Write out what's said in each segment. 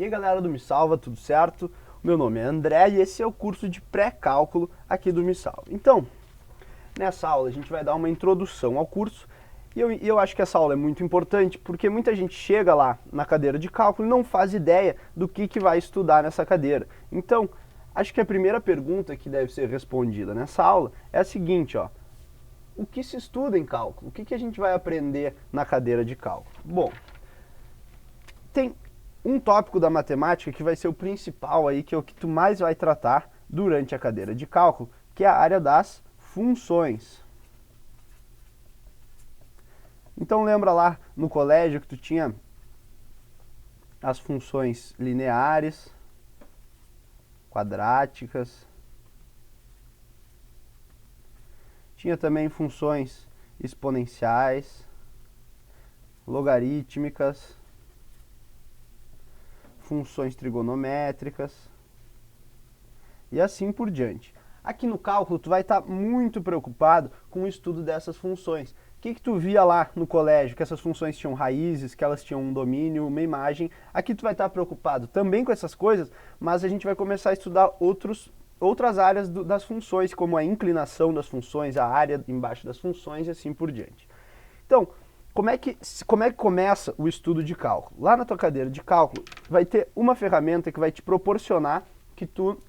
E aí galera do Me Salva, tudo certo? Meu nome é André e esse é o curso de pré-cálculo aqui do Me Salva. Então, nessa aula a gente vai dar uma introdução ao curso e eu acho que essa aula é muito importante porque muita gente chega lá na cadeira de cálculo e não faz ideia do que vai estudar nessa cadeira. Então, acho que a primeira pergunta que deve ser respondida nessa aula é a seguinte, ó. O que se estuda em cálculo? O que a gente vai aprender na cadeira de cálculo? Bom, tem um tópico da matemática que vai ser o principal aí, que é o que tu mais vai tratar durante a cadeira de cálculo, que é a área das funções. Então lembra lá no colégio que tu tinha as funções lineares, quadráticas, tinha também funções exponenciais, logarítmicas, funções trigonométricas e assim por diante. Aqui no cálculo tu vai estar muito preocupado com o estudo dessas funções. O que tu via lá no colégio? Que essas funções tinham raízes, que elas tinham um domínio, uma imagem. Aqui tu vai estar preocupado também com essas coisas, mas a gente vai começar a estudar outras áreas das funções, como a inclinação das funções, a área embaixo das funções e assim por diante. Então, como é que começa o estudo de cálculo? Lá na tua cadeira de cálculo vai ter uma ferramenta que vai te proporcionar que tu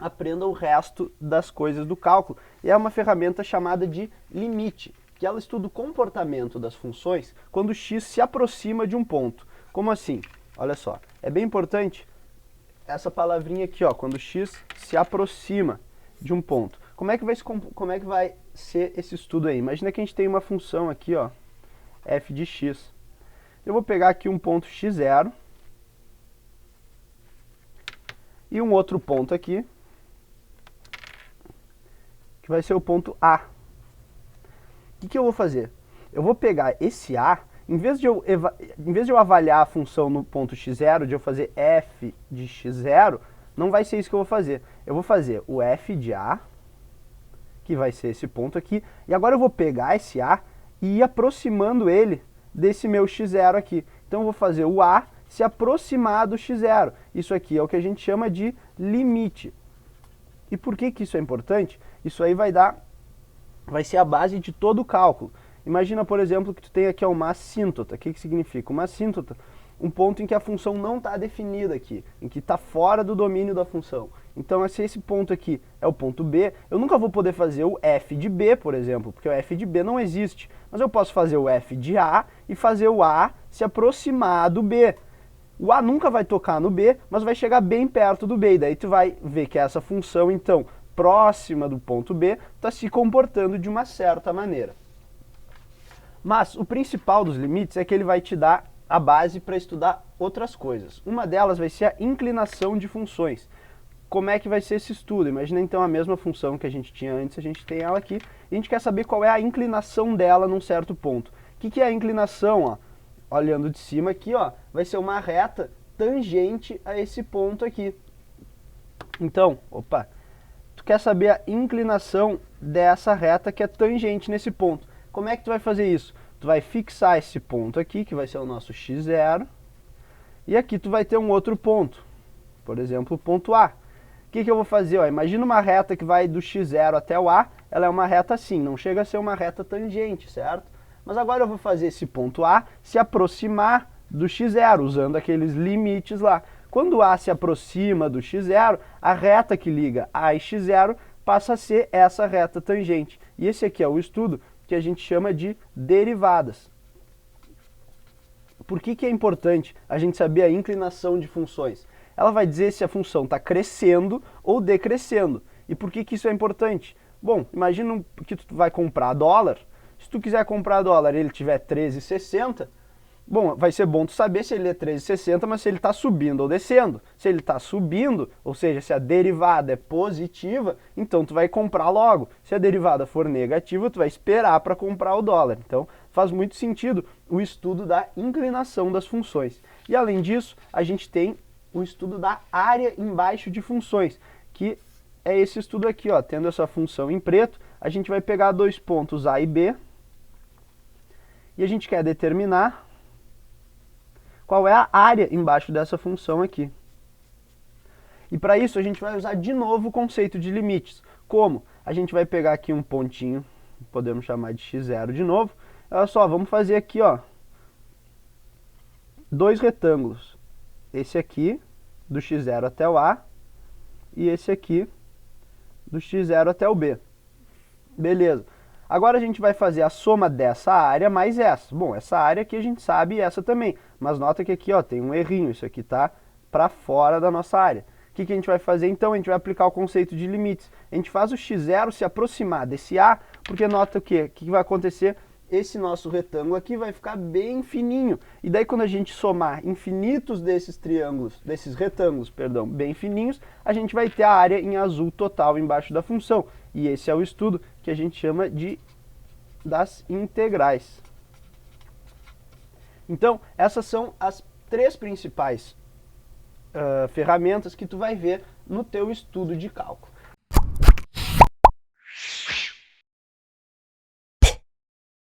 aprenda o resto das coisas do cálculo. E é uma ferramenta chamada de limite, que ela estuda o comportamento das funções quando x se aproxima de um ponto. Como assim? Olha só, é bem importante essa palavrinha aqui, ó, quando x se aproxima de um ponto. Como é que vai ser esse estudo aí? Imagina que a gente tem uma função aqui, ó, f de x. Eu vou pegar aqui um ponto x0 e um outro ponto aqui, que vai ser o ponto A. O que eu vou fazer? Eu vou pegar esse A, em vez de eu avaliar a função no ponto x0, de eu fazer f de x0, não vai ser isso que eu vou fazer. Eu vou fazer o f de A, que vai ser esse ponto aqui, e agora eu vou pegar esse A e ir aproximando ele desse meu x0 aqui. Então eu vou fazer o A se aproximar do x0. Isso aqui é o que a gente chama de limite. E por que isso é importante? Isso aí vai ser a base de todo o cálculo. Imagina, por exemplo, que tu tem aqui uma assíntota. O que significa? Uma assíntota, um ponto em que a função não está definida aqui, em que está fora do domínio da função. Então, se esse ponto aqui é o ponto B, eu nunca vou poder fazer o f de B, por exemplo, porque o f de B não existe. Mas eu posso fazer o f de A e fazer o A se aproximar do B. O A nunca vai tocar no B, mas vai chegar bem perto do B. E daí tu vai ver que essa função, então, próxima do ponto B, está se comportando de uma certa maneira. Mas o principal dos limites é que ele vai te dar a base para estudar outras coisas. Uma delas vai ser a inclinação de funções. Como é que vai ser esse estudo? Imagina então a mesma função que a gente tinha antes, a gente tem ela aqui, e a gente quer saber qual é a inclinação dela num certo ponto. O que é a inclinação? Ó? Olhando de cima aqui, ó, vai ser uma reta tangente a esse ponto aqui. Então, tu quer saber a inclinação dessa reta que é tangente nesse ponto. Como é que tu vai fazer isso? Tu vai fixar esse ponto aqui, que vai ser o nosso x0, e aqui tu vai ter um outro ponto, por exemplo, o ponto A. O que eu vou fazer? Ó, imagina uma reta que vai do x0 até o A, ela é uma reta assim, não chega a ser uma reta tangente, certo? Mas agora eu vou fazer esse ponto A se aproximar do x0, usando aqueles limites lá. Quando o A se aproxima do x0, a reta que liga A e x0 passa a ser essa reta tangente. E esse aqui é o estudo que a gente chama de derivadas. Por que é importante a gente saber a inclinação de funções? Ela vai dizer se a função está crescendo ou decrescendo. E por que isso é importante? Bom, imagina que tu vai comprar dólar. Se tu quiser comprar dólar e ele tiver 13,60, bom, vai ser bom tu saber se ele é 13,60, mas se ele está subindo ou descendo. Se ele está subindo, ou seja, se a derivada é positiva, então tu vai comprar logo. Se a derivada for negativa, tu vai esperar para comprar o dólar. Então, faz muito sentido o estudo da inclinação das funções. E além disso, a gente tem o estudo da área embaixo de funções, que é esse estudo aqui, ó, tendo essa função em preto, a gente vai pegar dois pontos A e B, e a gente quer determinar qual é a área embaixo dessa função aqui. E para isso a gente vai usar de novo o conceito de limites. Como? A gente vai pegar aqui um pontinho, podemos chamar de x0 de novo. Olha só, vamos fazer aqui, ó, dois retângulos. Esse aqui, do x0 até o A, e esse aqui, do x0 até o B. Beleza. Agora a gente vai fazer a soma dessa área mais essa. Bom, essa área aqui a gente sabe e essa também. Mas nota que aqui, ó, tem um errinho. Isso aqui está para fora da nossa área. O que a gente vai fazer então? A gente vai aplicar o conceito de limites. A gente faz o x0 se aproximar desse A, porque nota o quê? O que vai acontecer? Esse nosso retângulo aqui vai ficar bem fininho. E daí quando a gente somar infinitos desses retângulos, perdão, bem fininhos, a gente vai ter a área em azul total embaixo da função. E esse é o estudo que a gente chama das integrais. Então, essas são as três principais ferramentas que tu vai ver no teu estudo de cálculo.